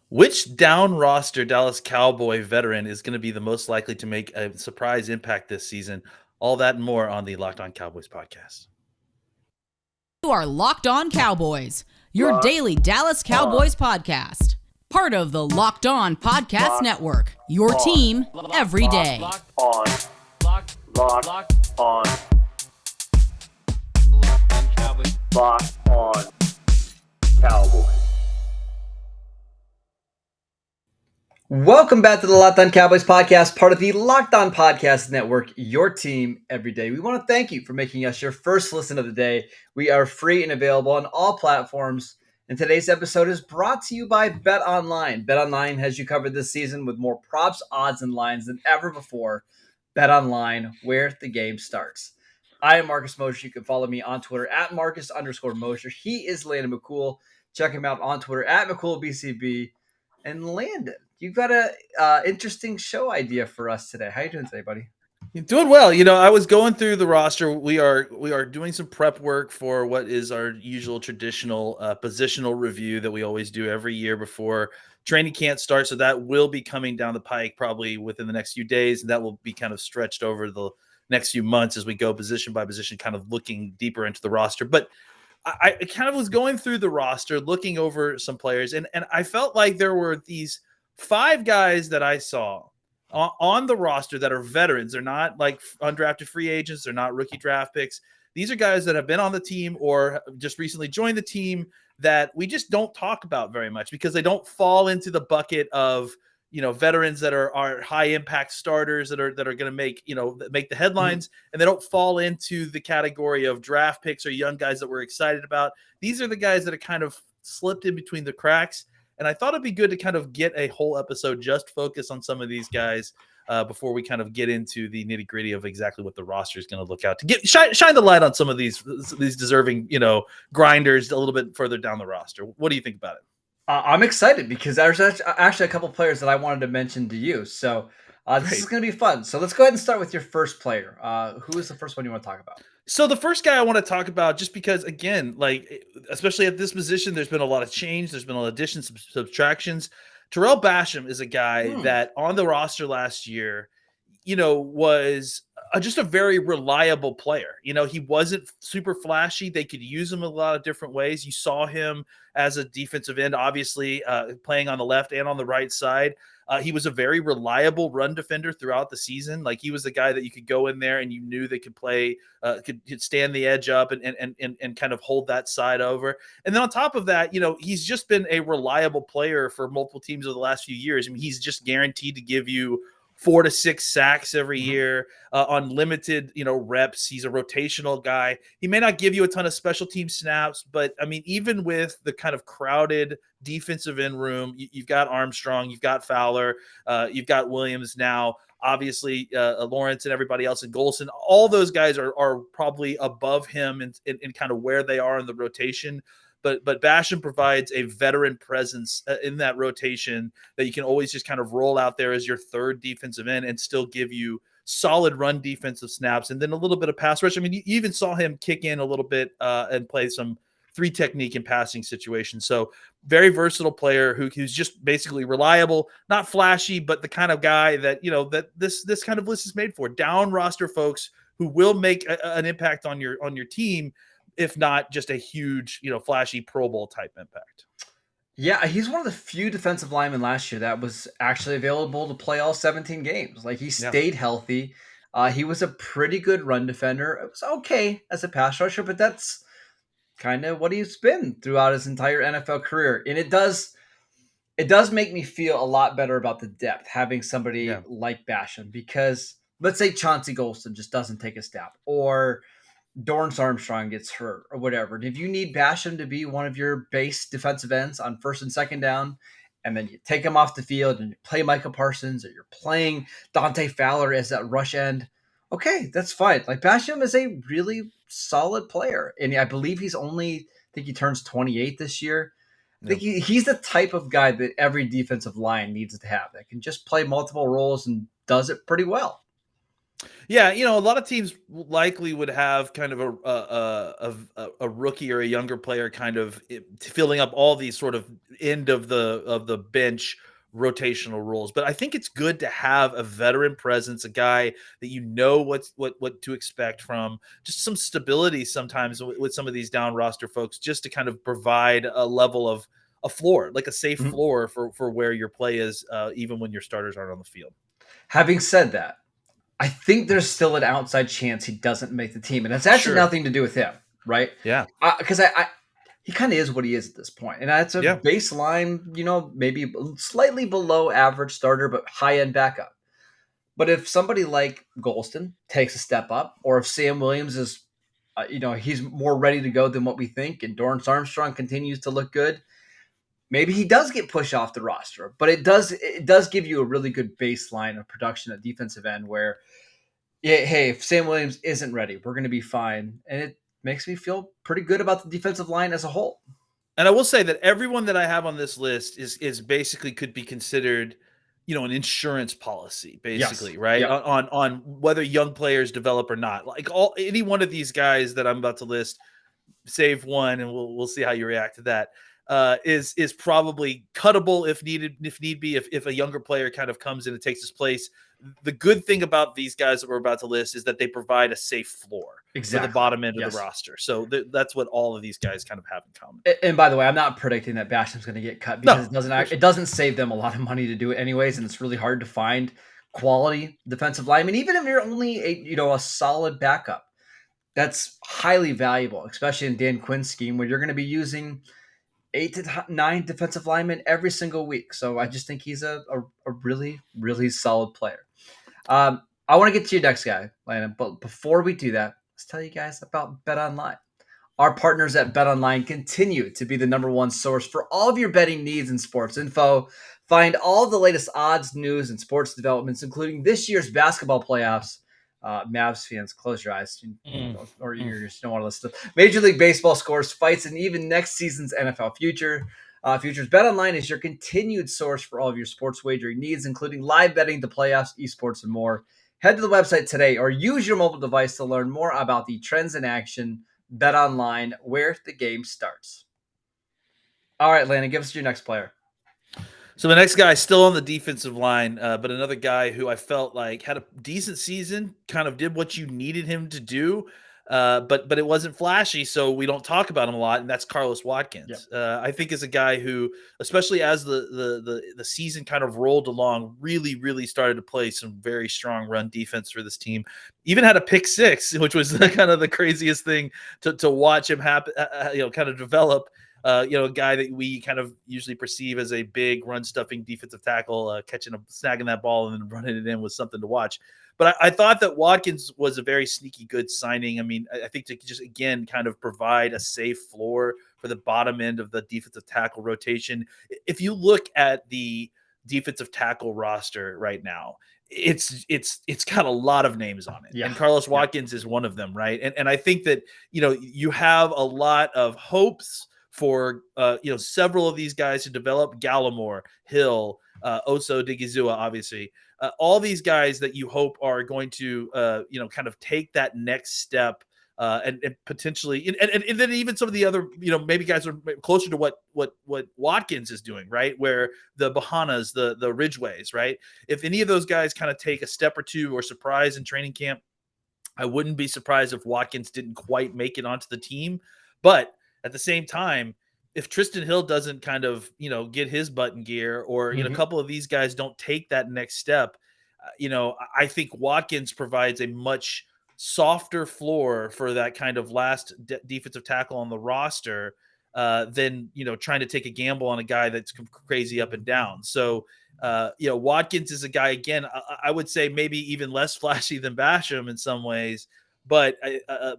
Which down roster Dallas Cowboy veteran is going to be the most likely to make a surprise impact this season? All that and more on the Locked On Cowboys podcast. You are Locked On Cowboys, your daily Dallas Cowboys podcast. Part of the Locked On Podcast Network, your team every day. Locked On Cowboys. Locked On Cowboys. Welcome back to the Locked On Cowboys podcast, part of the Locked On Podcast Network, your team every day. We want to thank you for making us your first listen of the day. We are free and available on all platforms. And today's episode is brought to you by BetOnline. BetOnline has you covered this season with more props, odds, and lines than ever before. BetOnline, where the game starts. I am Marcus Mosher. You can follow me on Twitter at Marcus_Mosher. He is Landon McCool. Check him out on Twitter at McCoolBCB. And Landon, you've got a interesting show idea for us today. How you doing today, buddy? You're doing well. I was going through the roster. We are doing some prep work for what is our usual traditional positional review that we always do every year before training camp starts. So that will be coming down the pike probably within the next few days, and that will be kind of stretched over the next few months as we go position by position, kind of looking deeper into the roster. But I kind of was going through the roster, looking over some players, and I felt like there were these 5 guys that I saw on the roster that are veterans. They're not like undrafted free agents. They're not rookie draft picks. These are guys that have been on the team or just recently joined the team that we just don't talk about very much because they don't fall into the bucket of, veterans that are high impact starters that are going to make the headlines, and they don't fall into the category of draft picks or young guys that we're excited about. These are the guys that are kind of slipped in between the cracks. And I thought it'd be good to kind of get a whole episode just focus on some of these guys before we kind of get into the nitty gritty of exactly what the roster is going to look out to shine the light on some of these deserving, grinders a little bit further down the roster. What do you think about it? I'm excited because there's actually a couple players that I wanted to mention to you. So this is going to be fun. So let's go ahead and start with your first player. Who is the first one you want to talk about? So the first guy I want to talk about, just because, again, like, especially at this position, there's been a lot of change. There's been a lot of additions, subtractions. Terrell Basham is a guy that on the roster last year, was just a very reliable player. He wasn't super flashy. They could use him a lot of different ways. You saw him as a defensive end, obviously playing on the left and on the right side. He was a very reliable run defender throughout the season. Like, he was the guy that you could go in there and you knew they could play, could stand the edge up and kind of hold that side over. And then on top of that, he's just been a reliable player for multiple teams over the last few years. I mean, he's just guaranteed to give you 4 to 6 sacks every year on limited, reps. He's a rotational guy. He may not give you a ton of special team snaps, but I mean, even with the kind of crowded defensive end room, you've got Armstrong, you've got Fowler, you've got Williams now, obviously Lawrence and everybody else in Golson. All those guys are probably above him in kind of where they are in the rotation. But Basham provides a veteran presence in that rotation that you can always just kind of roll out there as your third defensive end and still give you solid run defensive snaps and then a little bit of pass rush. I mean, you even saw him kick in a little bit and play some 3 technique in passing situations. So very versatile player who's just basically reliable, not flashy, but the kind of guy that, that this kind of list is made for. Down roster folks who will make an impact on your team, if not just a huge, flashy Pro Bowl type impact. Yeah, he's one of the few defensive linemen last year that was actually available to play all 17 games. Like, he stayed healthy. He was a pretty good run defender. It was okay as a pass rusher, but that's kind of what he's been throughout his entire NFL career. And it does make me feel a lot better about the depth having somebody like Basham, because let's say Chauncey Golston just doesn't take a step, or Dorrance Armstrong gets hurt or whatever. And if you need Basham to be one of your base defensive ends on first and second down, and then you take him off the field and you play Micah Parsons, or you're playing Dante Fowler as that rush end, okay, that's fine. Like, Basham is a really solid player. And I believe I think he turns 28 this year. I think he's the type of guy that every defensive line needs to have, that can just play multiple roles and does it pretty well. Yeah, a lot of teams likely would have kind of a rookie or a younger player kind of filling up all these sort of end of the bench rotational roles. But I think it's good to have a veteran presence, a guy that you know what to expect from, just some stability sometimes with some of these down roster folks, just to kind of provide a level of a floor, like a safe floor for where your play is, even when your starters aren't on the field. Having said that, I think there's still an outside chance he doesn't make the team, and it's actually nothing to do with him, right? Yeah, because he kind of is what he is at this point, and that's a baseline, maybe slightly below average starter, but high end backup. But if somebody like Golston takes a step up, or if Sam Williams is, he's more ready to go than what we think, and Dorrance Armstrong continues to look good, maybe he does get pushed off the roster. But it does give you a really good baseline of production at defensive end where, hey, if Sam Williams isn't ready, we're going to be fine. And it makes me feel pretty good about the defensive line as a whole. And I will say that everyone that I have on this list is basically could be considered, an insurance policy, basically, yes. Right? Yep. On whether young players develop or not. Like any one of these guys that I'm about to list, save one, and we'll see how you react to that. Is probably cuttable if need be, if a younger player kind of comes in and takes his place. The good thing about these guys that we're about to list is that they provide a safe floor for the bottom end of the roster. So that's what all of these guys kind of have in common. And by the way, I'm not predicting that Basham's going to get cut, because it doesn't save them a lot of money to do it anyways, and it's really hard to find quality defensive linemen, even if you're only a solid backup. That's highly valuable, especially in Dan Quinn's scheme, where you're going to be using 8 to 9 defensive linemen every single week. So I just think he's a really, really solid player. I want to get to your next guy, Landon, but before we do that, let's tell you guys about BetOnline. Our partners at BetOnline continue to be the number one source for all of your betting needs and sports info. Find all the latest odds, news, and sports developments, including this year's basketball playoffs. Mavs fans, close your eyes, or you just don't want to listen to Major League Baseball scores, fights, and even next season's NFL futures. BetOnline is your continued source for all of your sports wagering needs, including live betting, the playoffs, esports, and more. Head to the website today or use your mobile device to learn more about the trends in action. BetOnline, where the game starts. All right, Landon, give us your next player. So the next guy is still on the defensive line, but another guy who I felt like had a decent season, kind of did what you needed him to do, but it wasn't flashy, so we don't talk about him a lot, and that's Carlos Watkins. Yep. I think is a guy who, especially as the season kind of rolled along, really, really started to play some very strong run defense for this team. Even had a pick six, which was kind of the craziest thing to watch him happen, kind of develop. A guy that we kind of usually perceive as a big run-stuffing defensive tackle, snagging that ball and then running it in was something to watch. But I thought that Watkins was a very sneaky good signing. I mean, I think to just, again, kind of provide a safe floor for the bottom end of the defensive tackle rotation. If you look at the defensive tackle roster right now, it's got a lot of names on it. Yeah. And Carlos Watkins is one of them, right? And I think that, you have a lot of hopes for several of these guys to develop. Gallimore, Hill, Oso Digizua, obviously, all these guys that you hope are going to kind of take that next step, and potentially, and then even some of the other maybe guys are closer to what Watkins is doing, right? Where the Bahanas, the Ridgeways, right? If any of those guys kind of take a step or two or surprise in training camp, I wouldn't be surprised if Watkins didn't quite make it onto the team, but at the same time, if Tristan Hill doesn't kind of, get his butt in gear, or, a couple of these guys don't take that next step, I think Watkins provides a much softer floor for that kind of last defensive tackle on the roster than, trying to take a gamble on a guy that's crazy up and down. So, Watkins is a guy, again, I would say maybe even less flashy than Basham in some ways, but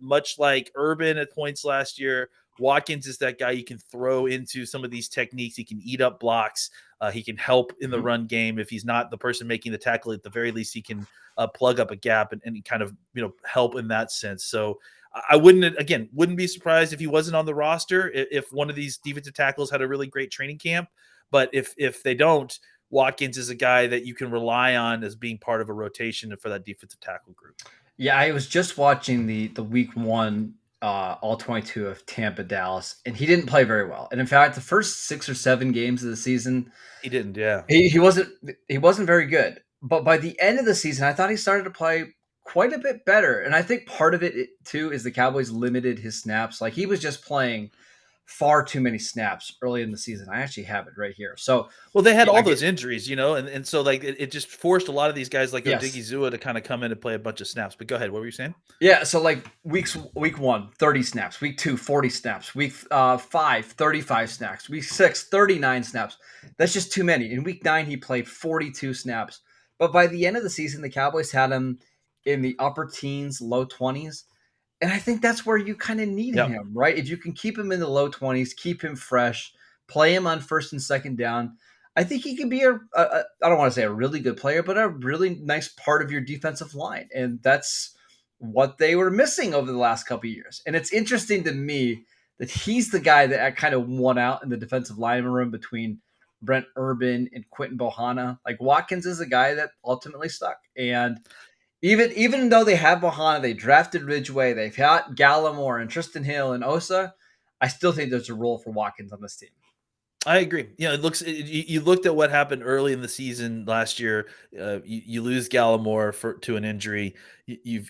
much like Urban at points last year, Watkins is that guy you can throw into some of these techniques. He can eat up blocks. He can help in the run game. If he's not the person making the tackle, at the very least, he can plug up a gap and kind of, help in that sense. So I wouldn't be surprised if he wasn't on the roster, if one of these defensive tackles had a really great training camp. But if they don't, Watkins is a guy that you can rely on as being part of a rotation for that defensive tackle group. Yeah, I was just watching the week one all 22 of Tampa, Dallas, and he didn't play very well. And in fact, the first 6 or 7 games of the season, He didn't. Yeah. he wasn't very good. But by the end of the season, I thought he started to play quite a bit better. And I think part of it too is the Cowboys limited his snaps. Like he was just playing far too many snaps early in the season. I actually have it right here. So, well, they had all those injuries, and so like it just forced a lot of these guys like Odigizua to kind of come in and play a bunch of snaps. But go ahead, what were you saying? Yeah, so like week 1, 30 snaps, week 2, 40 snaps, week 5, 35 snaps, week 6, 39 snaps. That's just too many. In week 9, he played 42 snaps. But by the end of the season, the Cowboys had him in the upper teens, low 20s. And I think that's where you kind of need him, right? If you can keep him in the low 20s, keep him fresh, play him on first and second down, I think he can be I don't want to say a really good player, but a really nice part of your defensive line. And that's what they were missing over the last couple of years. And it's interesting to me that he's the guy that kind of won out in the defensive lineman room between Brent Urban and Quinton Bohanna. Like Watkins is a guy that ultimately stuck. And even though they have Bohanna, they drafted Ridgeway, they've got Gallimore and Tristan Hill and Osa, I still think there's a role for Watkins on this team. I agree. It looks. You looked at what happened early in the season last year. You lose Gallimore to an injury.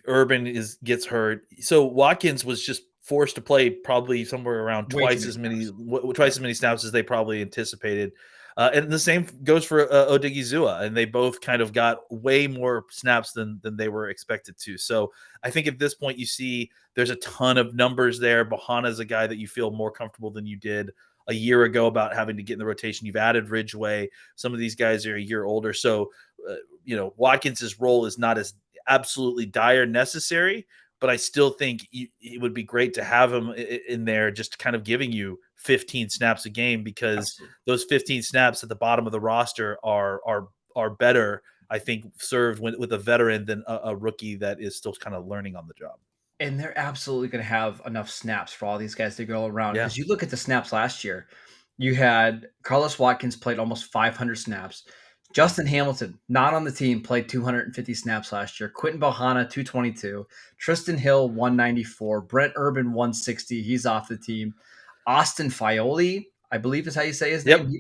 Urban gets hurt. So Watkins was just forced to play probably somewhere around twice as many snaps as they probably anticipated. And the same goes for Odigizua, and they both kind of got way more snaps than they were expected to. So I think at this point you see there's a ton of numbers there. Bohanna is a guy that you feel more comfortable than you did a year ago about having to get in the rotation. You've added Ridgeway. Some of these guys are a year older. So, Watkins's role is not as absolutely dire necessary, but I still think it would be great to have him in there, just kind of giving you 15 snaps a game, because those 15 snaps at the bottom of the roster are better, I think, served with a veteran than a rookie that is still kind of learning on the job. And they're absolutely going to have enough snaps for all these guys to go around. Because you look at the snaps last year, you had Carlos Watkins played almost 500 snaps. Justin Hamilton, not on the team, played 250 snaps last year. Quinton Bohanna, 222. Tristan Hill, 194. Brent Urban, 160. He's off the team. Austin Fioli, I believe is how you say his name.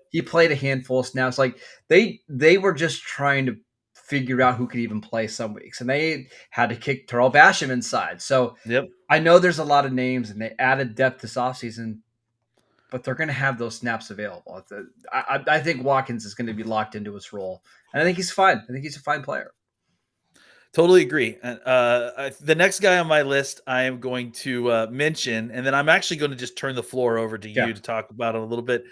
He played a handful of snaps. Like they were just trying to figure out who could even play some weeks, and they had to kick Terrell Basham inside. So I know there's a lot of names, and they added depth this offseason, but they're going to have those snaps available. I think Watkins is going to be locked into his role, and I think he's fine. I think he's a fine player. Totally agree. The next guy on my list I am going to mention, and then I'm actually going to just turn the floor over to you to talk about it a little bit.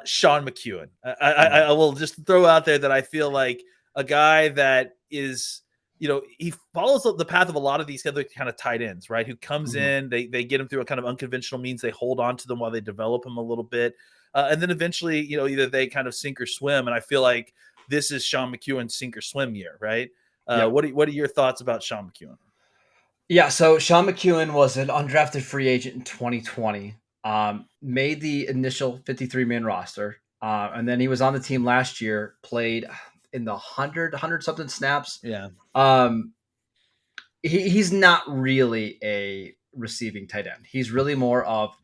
Sean McKeon. I will just throw out there that I feel like a guy that is, he follows the path of a lot of these other kind of tight ends, right? Who comes in, they get him through a kind of unconventional means. They hold on to them while they develop him a little bit. And then eventually, either they kind of sink or swim. And I feel like this is Sean McKeon's sink or swim year, right? What are your thoughts about Sean McKeon? Yeah, so Sean McKeon was an undrafted free agent in 2020, made the initial 53-man roster, and then he was on the team last year, played in the 100-something snaps. Yeah. He's not really a receiving tight end. He's really more of,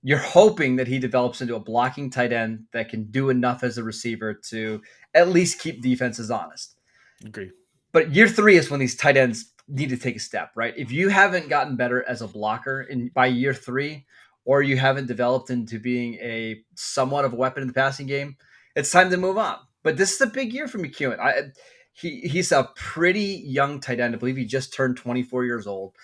you're hoping that he develops into a blocking tight end that can do enough as a receiver to at least keep defenses honest. Agree. But year 3 is when these tight ends need to take a step, right? If you haven't gotten better as a blocker by year 3, or you haven't developed into being a somewhat of a weapon in the passing game, it's time to move on. But this is a big year for McEwen. He's a pretty young tight end. I believe he just turned 24 years old.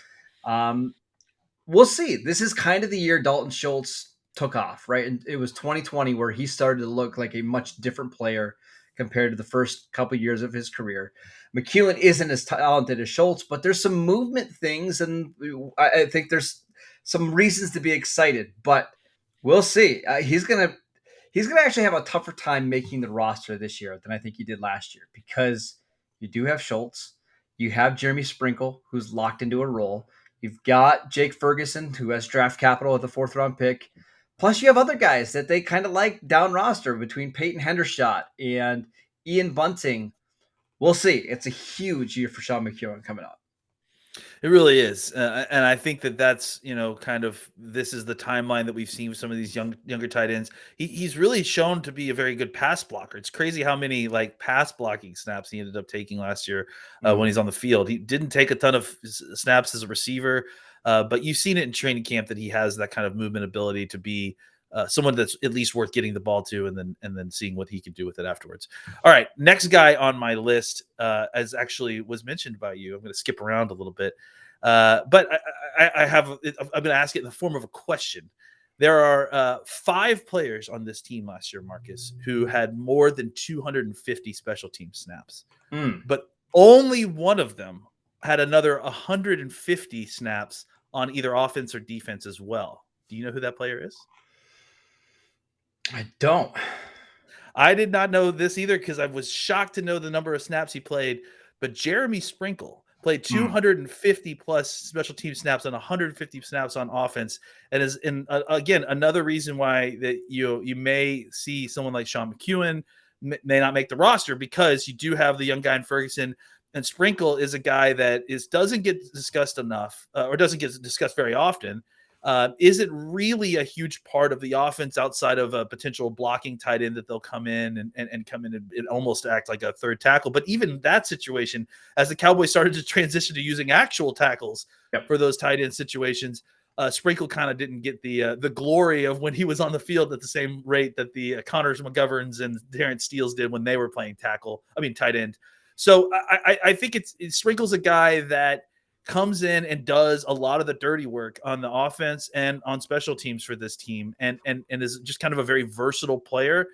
We'll see. This is kind of the year Dalton Schultz took off, right? And it was 2020 where he started to look like a much different player compared to the first couple of years of his career. McEwen isn't as talented as Schultz, but there's some movement things, and I think there's some reasons to be excited. But we'll see. He's gonna actually have a tougher time making the roster this year than I think he did last year, because you do have Schultz, you have Jeremy Sprinkle, who's locked into a role. You've got Jake Ferguson, who has draft capital with a 4th-round pick. Plus, you have other guys that they kind of like down roster between Peyton Hendershot and Ian Bunting. We'll see. It's a huge year for Sean McKeon coming up. It really is, and I think that's kind of this is the timeline that we've seen with some of these younger tight ends. He's really shown to be a very good pass blocker. It's crazy how many like pass blocking snaps he ended up taking last year when he's on the field. He didn't take a ton of snaps as a receiver, but you've seen it in training camp that he has that kind of movement ability to be someone that's at least worth getting the ball to, and then seeing what he can do with it afterwards. All right, next guy on my list, as actually was mentioned by you. I'm going to skip around a little bit, but I'm going to ask it in the form of a question. There are 5 players on this team last year, Marcus, who had more than 250 special team snaps, but only one of them had another 150 snaps on either offense or defense as well. Do you know who that player is? I don't. I did not know this either because I was shocked to know the number of snaps he played. But Jeremy Sprinkle played 250 plus special team snaps and 150 snaps on offense, and is again another reason why that you may see someone like Sean McKeon may not make the roster, because you do have the young guy in Ferguson, and Sprinkle is a guy that doesn't get discussed enough or doesn't get discussed very often. Isn't really a huge part of the offense outside of a potential blocking tight end that they'll come in and come in and almost act like a third tackle. But even that situation, as the Cowboys started to transition to using actual tackles for those tight end situations, Sprinkle kind of didn't get the glory of when he was on the field at the same rate that the Connors McGoverns and Terrence Steeles did when they were playing tight end. So I think Sprinkle's a guy that comes in and does a lot of the dirty work on the offense and on special teams for this team, and is just kind of a very versatile player.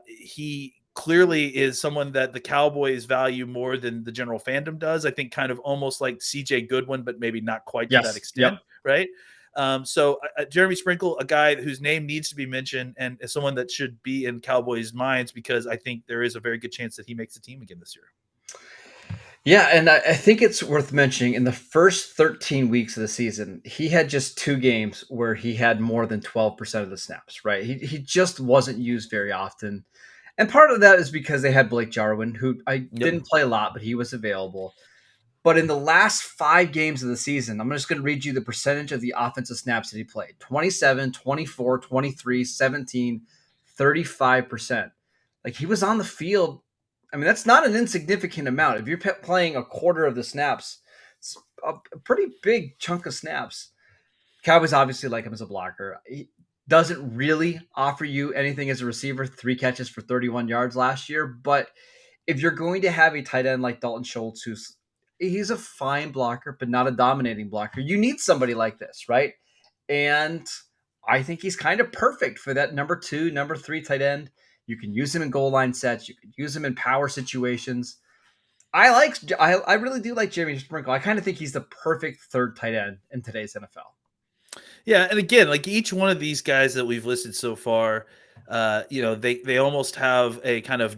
He clearly is someone that the Cowboys value more than the general fandom does. I think kind of almost like CJ Goodwin, but maybe not quite to that extent, right? So Jeremy Sprinkle, a guy whose name needs to be mentioned and is someone that should be in Cowboys' minds, because I think there is a very good chance that he makes the team again this year. Yeah, and I think it's worth mentioning in the first 13 weeks of the season, he had just 2 games where he had more than 12% of the snaps, right? He just wasn't used very often. And part of that is because they had Blake Jarwin, who didn't play a lot, but he was available. But in the last 5 games of the season, I'm just going to read you the percentage of the offensive snaps that he played. 27, 24, 23, 17, 35%. Like, he was on the field. I mean, that's not an insignificant amount. If you're playing a quarter of the snaps, it's a pretty big chunk of snaps. Cowboys obviously like him as a blocker. He doesn't really offer you anything as a receiver. 3 catches for 31 yards last year. But if you're going to have a tight end like Dalton Schultz, he's a fine blocker, but not a dominating blocker, you need somebody like this, right? And I think he's kind of perfect for that number 2, number 3 tight end. You can use him in goal line sets. You can use him in power situations. I really do like Jeremy Sprinkle. I kind of think he's the perfect third tight end in today's NFL. Yeah, and again, like each one of these guys that we've listed so far, they almost have a kind of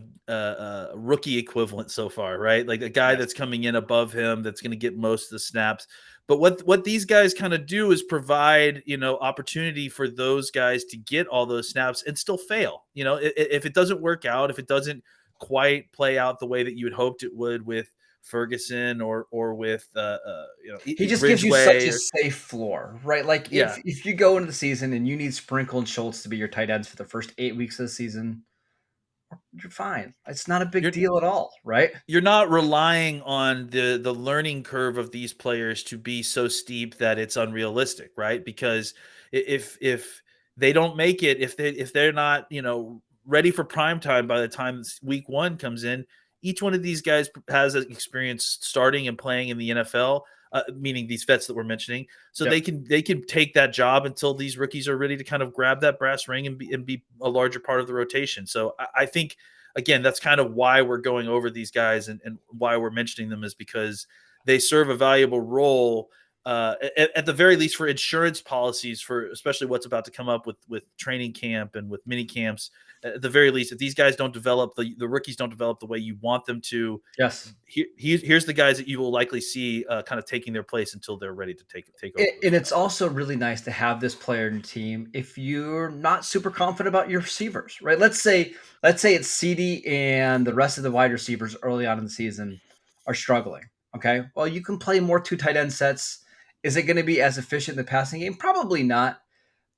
rookie equivalent so far, right? Like a guy that's coming in above him that's going to get most of the snaps. But what these guys kind of do is provide, opportunity for those guys to get all those snaps and still fail. If it doesn't work out, if it doesn't quite play out the way that you had hoped it would with Ferguson or with he just gives you such a safe floor, right? Like if you go into the season and you need Sprinkle and Schultz to be your tight ends for the first 8 weeks of the season, you're fine. It's not a big deal at all, right? You're not relying on the learning curve of these players to be so steep that it's unrealistic, right? Because if they don't make it, if they're not, ready for prime time by the time week 1 comes in, each one of these guys has experience starting and playing in the NFL, meaning these vets that we're mentioning. So they can take that job until these rookies are ready to kind of grab that brass ring and be a larger part of the rotation. So I think, again, that's kind of why we're going over these guys and why we're mentioning them, is because they serve a valuable role at the very least for insurance policies, for especially what's about to come up with training camp and with mini camps. At the very least, if these guys don't develop, the rookies don't develop the way you want them to, here's the guys that you will likely see kind of taking their place until they're ready to take over. And it's also really nice to have this player in your team if you're not super confident about your receivers, right? Let's say it's CD and the rest of the wide receivers early on in the season are struggling. Okay, well, you can play more 2 tight end sets. Is it going to be as efficient in the passing game? Probably not.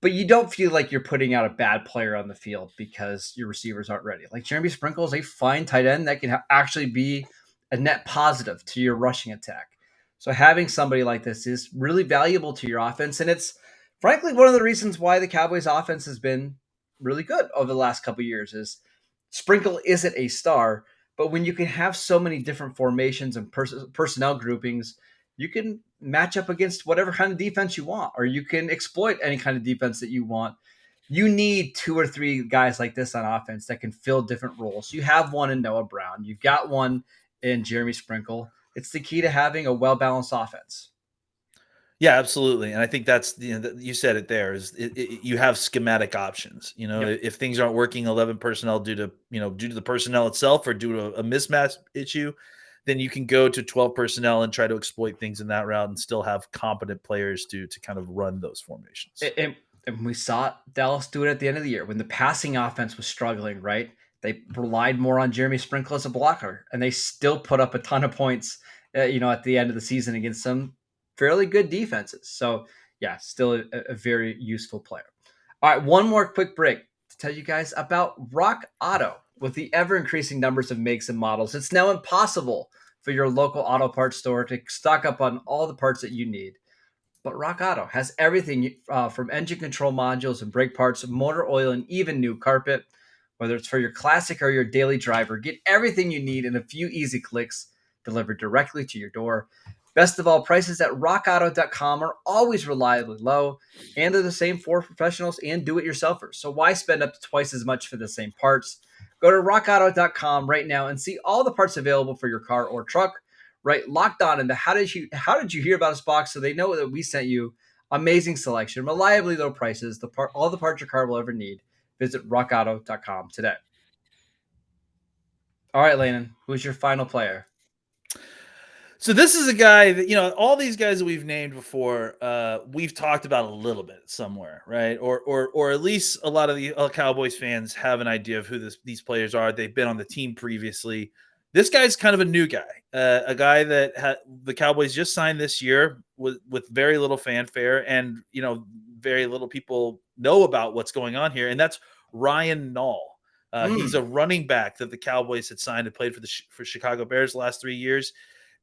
But you don't feel like you're putting out a bad player on the field because your receivers aren't ready. Like Jeremy Sprinkle is a fine tight end that can actually be a net positive to your rushing attack. So having somebody like this is really valuable to your offense. And it's frankly one of the reasons why the Cowboys offense has been really good over the last couple of years is Sprinkle isn't a star, but when you can have so many different formations and personnel groupings, you can match up against whatever kind of defense you want, or you can exploit any kind of defense that you want. You need 2 or 3 guys like this on offense that can fill different roles. You have one in Noah Brown. You've got one in Jeremy Sprinkle. It's the key to having a well-balanced offense. Yeah, absolutely. And I think that's, you said it there, is you have schematic options. Yep. If things aren't working 11 personnel due to the personnel itself or due to a mismatch issue, then you can go to 12 personnel and try to exploit things in that route and still have competent players to kind of run those formations. And we saw Dallas do it at the end of the year when the passing offense was struggling, right? They relied more on Jeremy Sprinkle as a blocker, and they still put up a ton of points, at the end of the season against some fairly good defenses. So, yeah, still a very useful player. All right, one more quick break to tell you guys about Rock Auto. With the ever-increasing numbers of makes and models, it's now impossible for your local auto parts store to stock up on all the parts that you need. But Rock Auto has everything from engine control modules and brake parts, motor oil, and even new carpet. Whether it's for your classic or your daily driver, get everything you need in a few easy clicks delivered directly to your door. Best of all, prices at rockauto.com are always reliably low, and they're the same for professionals and do-it-yourselfers. So why spend up to twice as much for the same parts? Go to rockauto.com right now and see all the parts available for your car or truck. Right, Locked On in the how did you hear about us box, so they know that we sent you. Amazing selection, reliably low prices, all the parts your car will ever need. Visit rockauto.com today. All right, Landon, who's your final player? So this is a guy that, all these guys that we've named before, we've talked about a little bit somewhere, right? Or at least a lot of the Cowboys fans have an idea of who these players are. They've been on the team previously. This guy's kind of a new guy, a guy that the Cowboys just signed this year with very little fanfare, and very little people know about what's going on here, and that's Ryan Nall. He's a running back that the Cowboys had signed and played for Chicago Bears the last 3 years.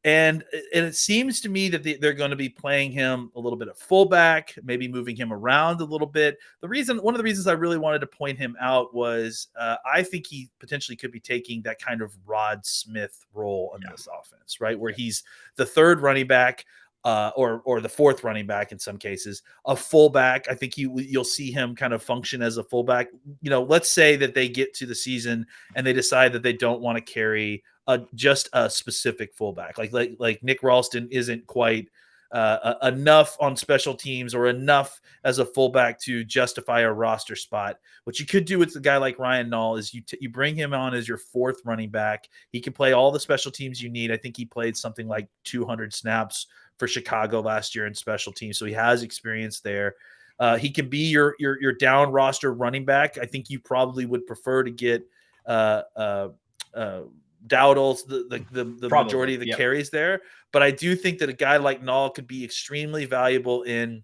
And it seems to me that they're going to be playing him a little bit of fullback, maybe moving him around a little bit. One of the reasons I really wanted to point him out was I think he potentially could be taking that kind of Rod Smith role in this offense, right? Where he's the third running back, or the fourth running back in some cases, a fullback. I think you'll see him kind of function as a fullback. Let's say that they get to the season and they decide that they don't want to carry just a specific fullback, like Nick Ralston isn't quite enough on special teams or enough as a fullback to justify a roster spot. What you could do with a guy like Ryan Nall is you bring him on as your fourth running back. He can play all the special teams you need. I think he played something like 200 snaps for Chicago last year in special teams, so he has experience there. He can be your down roster running back. I think you probably would prefer to get Dowdle's the majority of the carries there. But I do think that a guy like Nall could be extremely valuable in,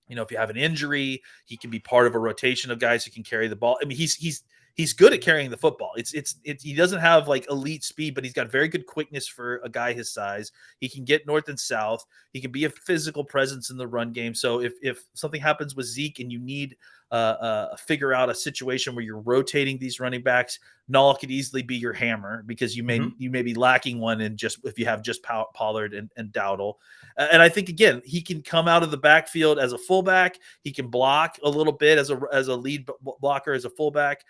if you have an injury, he can be part of a rotation of guys who can carry the ball. I mean, he's good at carrying the football. He doesn't have like elite speed, but he's got very good quickness for a guy his size. He can get north and south. He can be a physical presence in the run game. So if something happens with Zeke and you need figure out a situation where you're rotating these running backs, Nall could easily be your hammer because you may be lacking one in if you have just Pollard and Dowdle. And I think, again, he can come out of the backfield as a fullback. He can block a little bit as a lead blocker, as a fullback.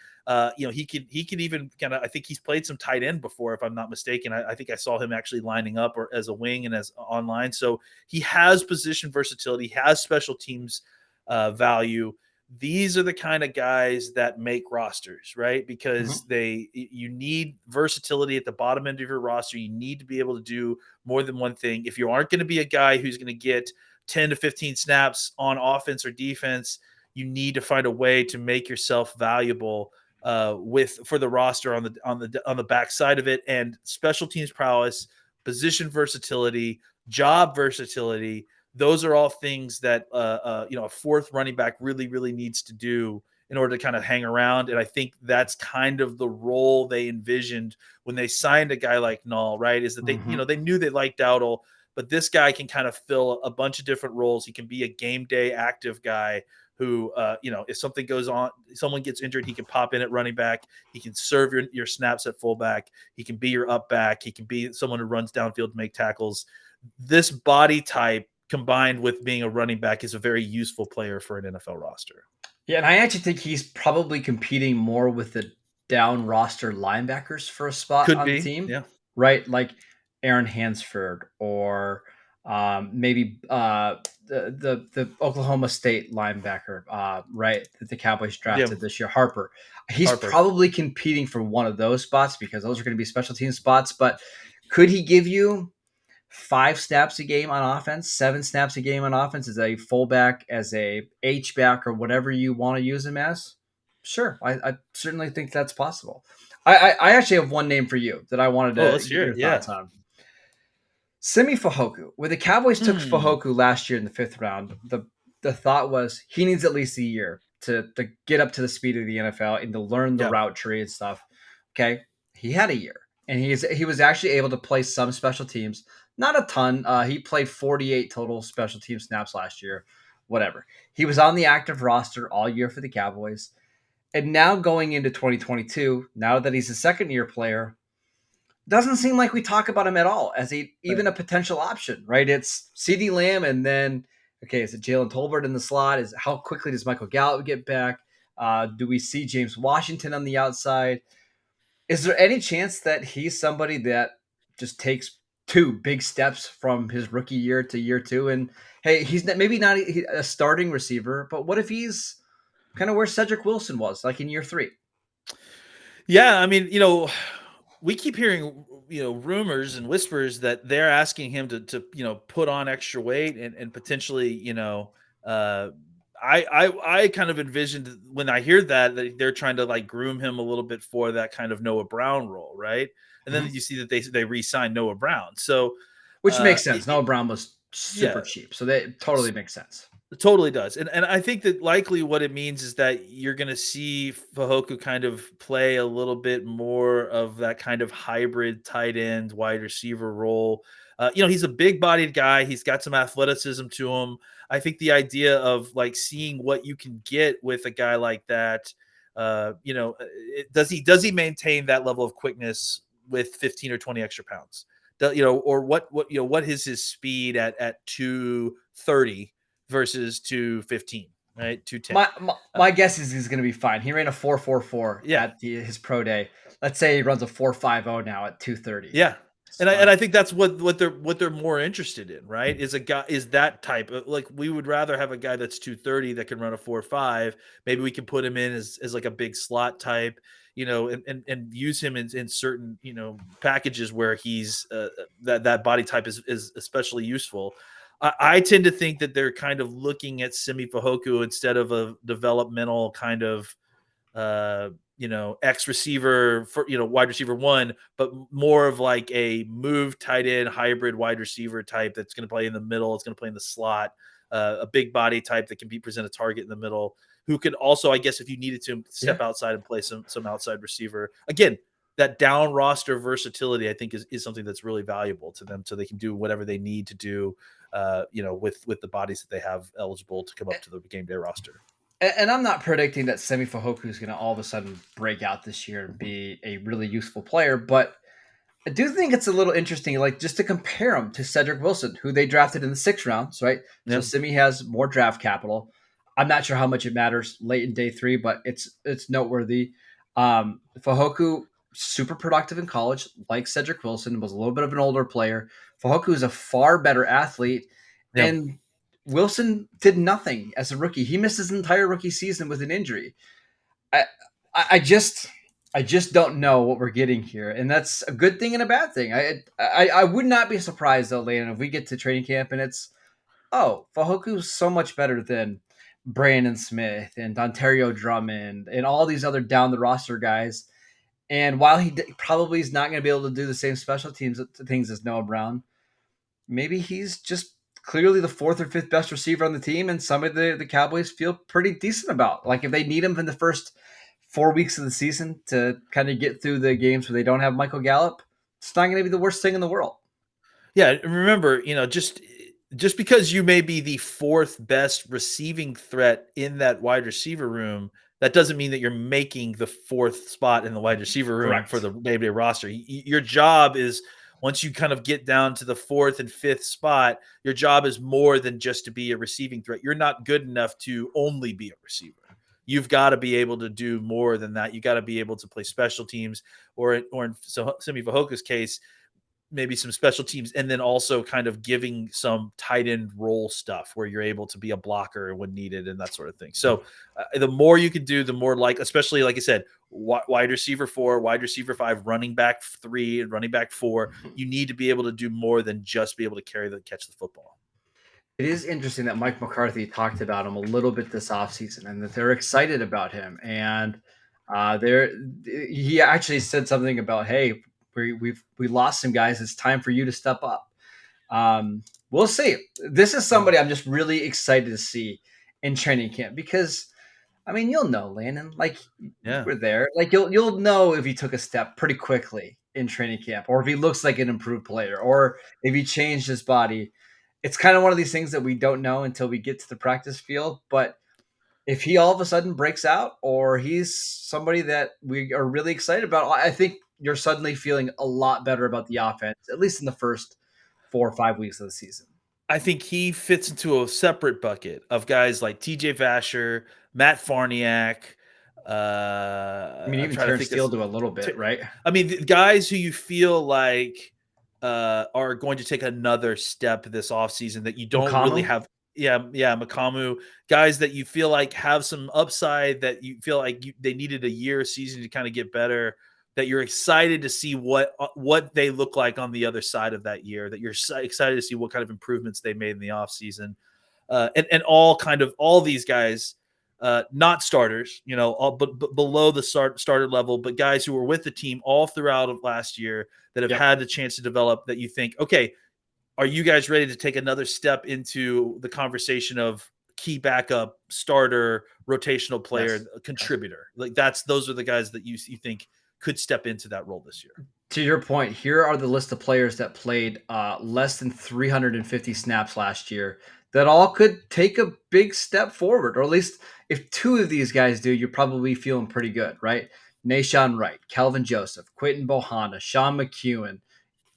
He can even kind of, I think he's played some tight end before, if I'm not mistaken. I think I saw him actually lining up or as a wing and as online. So he has position versatility, has special teams value. These are the kind of guys that make rosters, right? Because you need versatility at the bottom end of your roster. You need to be able to do more than one thing. If you aren't going to be a guy who's going to get 10 to 15 snaps on offense or defense, you need to find a way to make yourself valuable for the roster on the back side of it. And special teams prowess position versatility, job versatility. Those are all things that a fourth running back really, really needs to do in order to kind of hang around. And I think that's kind of the role they envisioned when they signed a guy like Nall, right? Is that they knew they liked Dowdle, but this guy can kind of fill a bunch of different roles. He can be a game day active guy who, if something goes on, someone gets injured, he can pop in at running back. He can serve your snaps at fullback. He can be your up back. He can be someone who runs downfield to make tackles. This body type combined with being a running back is a very useful player for an NFL roster. Yeah, and I actually think he's probably competing more with the down roster linebackers for a spot on the team. Yeah. Right? Like Aaron Hansford or maybe the Oklahoma State linebacker, right, that the Cowboys drafted this year, Harper. He's probably competing for one of those spots because those are going to be special team spots. But could he give you 5 snaps a game on offense, 7 snaps a game on offense as a fullback, as a H-back, or whatever you want to use him as? Sure. I certainly think that's possible. I actually have one name for you that I wanted to get your thoughts on. Simi Fehoko. When the Cowboys took Fehoko last year in the 5th round, the thought was he needs at least a year to get up to the speed of the NFL and to learn the route tree and stuff. Okay. He had a year, and he was actually able to play some special teams. Not a ton. He played 48 total special team snaps last year. Whatever. He was on the active roster all year for the Cowboys. And now going into 2022, now that he's a second-year player, doesn't seem like we talk about him at all as even a potential option, right? It's CeeDee Lamb, and then, okay, is it Jalen Tolbert in the slot? How quickly does Michael Gallup get back? Do we see James Washington on the outside? Is there any chance that he's somebody that just takes 2 big steps from his rookie year to year 2? And, hey, he's maybe not a starting receiver, but what if he's kind of where Cedric Wilson was, like in year 3? Yeah, I mean, we keep hearing, rumors and whispers that they're asking him to put on extra weight and potentially, I kind of envisioned when I hear that they're trying to like groom him a little bit for that kind of Noah Brown role, right? And then you see that they re-signed Noah Brown, so which makes sense. Noah Brown was super cheap, so that totally makes sense. It totally does. And I think that likely what it means is that you're going to see Fehoko kind of play a little bit more of that kind of hybrid tight end wide receiver role. He's a big bodied guy. He's got some athleticism to him. I think the idea of like seeing what you can get with a guy like that, does he maintain that level of quickness with 15 or 20 extra pounds? Or what is his speed at 230 versus 215, right? 210. My guess is he's going to be fine. He ran a 4.44 at his pro day. Let's say he runs a 4.50 now at 230. Yeah. And I think that's what they're more interested in, right? Is that type of, like, we would rather have a guy that's 230 that can run a 4.5. Maybe we can put him in as like a big slot type, and use him in certain, packages where he's that body type is especially useful. I tend to think that they're kind of looking at Simi Fehoko instead of a developmental kind of, X receiver for, wide receiver 1, but more of like a move tight end hybrid wide receiver type that's going to play in the middle. It's going to play in the slot, a big body type that can present a target in the middle, who could also, I guess, if you needed to step outside and play some outside receiver. Again, that down roster versatility, I think, is something that's really valuable to them, so they can do whatever they need to do, with the bodies that they have eligible to come up to the game day roster. And I'm not predicting that Simi Fehoko is going to all of a sudden break out this year and be a really useful player, but I do think it's a little interesting, like just to compare him to Cedric Wilson, who they drafted in the 6th round, right? Yeah. So Simi has more draft capital. I'm not sure how much it matters late in day 3, but it's noteworthy. Fehoko, super productive in college, like Cedric Wilson, was a little bit of an older player. Fehoko is a far better athlete, and Wilson did nothing as a rookie. He missed his entire rookie season with an injury. I just don't know what we're getting here, and that's a good thing and a bad thing. I would not be surprised though, Landon, if we get to training camp and it's Fahoku's so much better than Brandon Smith and Ontario Drummond and all these other down the roster guys, And while he probably is not going to be able to do the same special teams things as Noah Brown, maybe he's just clearly the fourth or fifth best receiver on the team, and somebody the Cowboys feel pretty decent about. Like if they need him in the first 4 weeks of the season to kind of get through the games where they don't have Michael Gallup, it's not going to be the worst thing in the world. Yeah, remember, just because you may be the fourth best receiving threat in that wide receiver room, that doesn't mean that you're making the fourth spot in the wide receiver room Correct. for the day-to-day roster. Your job is, once you kind of get down to the fourth and fifth spot, your job is more than just to be a receiving threat. You're not good enough to only be a receiver. You've got to be able to do more than that. You got to be able to play special teams, or in Simi Fajoka's case, maybe some special teams, and then also kind of giving some tight end role stuff where you're able to be a blocker when needed and that sort of thing. So the more you can do, the more, like, especially like I said, wide receiver 4, wide receiver 5, running back 3, and running back 4, you need to be able to do more than just be able to catch the football. It is interesting that Mike McCarthy talked about him a little bit this offseason and that they're excited about him. And he actually said something about, hey, we lost some guys. It's time for you to step up. We'll see. This is somebody I'm just really excited to see in training camp because, I mean, you'll know, Landon, like we're there. Like you'll know if he took a step pretty quickly in training camp, or if he looks like an improved player, or if he changed his body. It's kind of one of these things that we don't know until we get to the practice field. But if he all of a sudden breaks out, or he's somebody that we are really excited about, I think you're suddenly feeling a lot better about the offense, at least in the first 4 or 5 weeks of the season. I think he fits into a separate bucket of guys like TJ Vasher, Matt Farniak. I mean, even Terrence Steele to a little bit, right? I mean, the guys who you feel like are going to take another step this offseason that you don't really have. Yeah, McCool, guys that you feel like have some upside, that you feel like they needed a year season to kind of get better, that you're excited to see what they look like on the other side of that year, that you're excited to see what kind of improvements they made in the offseason. And all these guys, not starters, but below the starter level, but guys who were with the team all throughout of last year that have had the chance to develop, that you think, okay, are you guys ready to take another step into the conversation of key backup, starter, rotational player, contributor? Like those are the guys that you think could step into that role this year. To your point, here are the list of players that played less than 350 snaps last year that all could take a big step forward, or at least if 2 of these guys do, you're probably feeling pretty good, right? Nahshon Wright, Kelvin Joseph, Quinton Bohanna, Sean McKeon.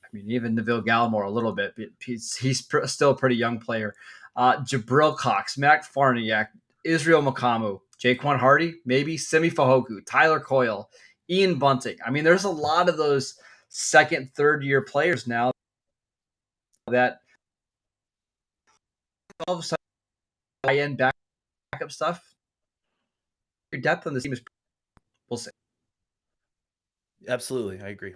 I mean, even Neville Gallimore a little bit. He's still a pretty young player. Jabril Cox, Matt Farniak, Israel Makamu, Jaquan Hardy, maybe Simi Fajoku, Tyler Coyle, Ian Bunting. I mean, there's a lot of those second, third-year players now that all of a sudden high-end backup stuff. Your depth on the team is, we'll see. Absolutely, I agree.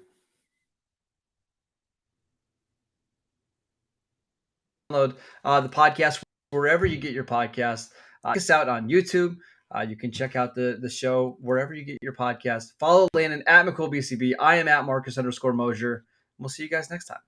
Download the podcast wherever you get your podcast. Check us out on YouTube. You can check out the show wherever you get your podcast. Follow Landon at McCool BCB. I am at Marcus _Mosher. We'll see you guys next time.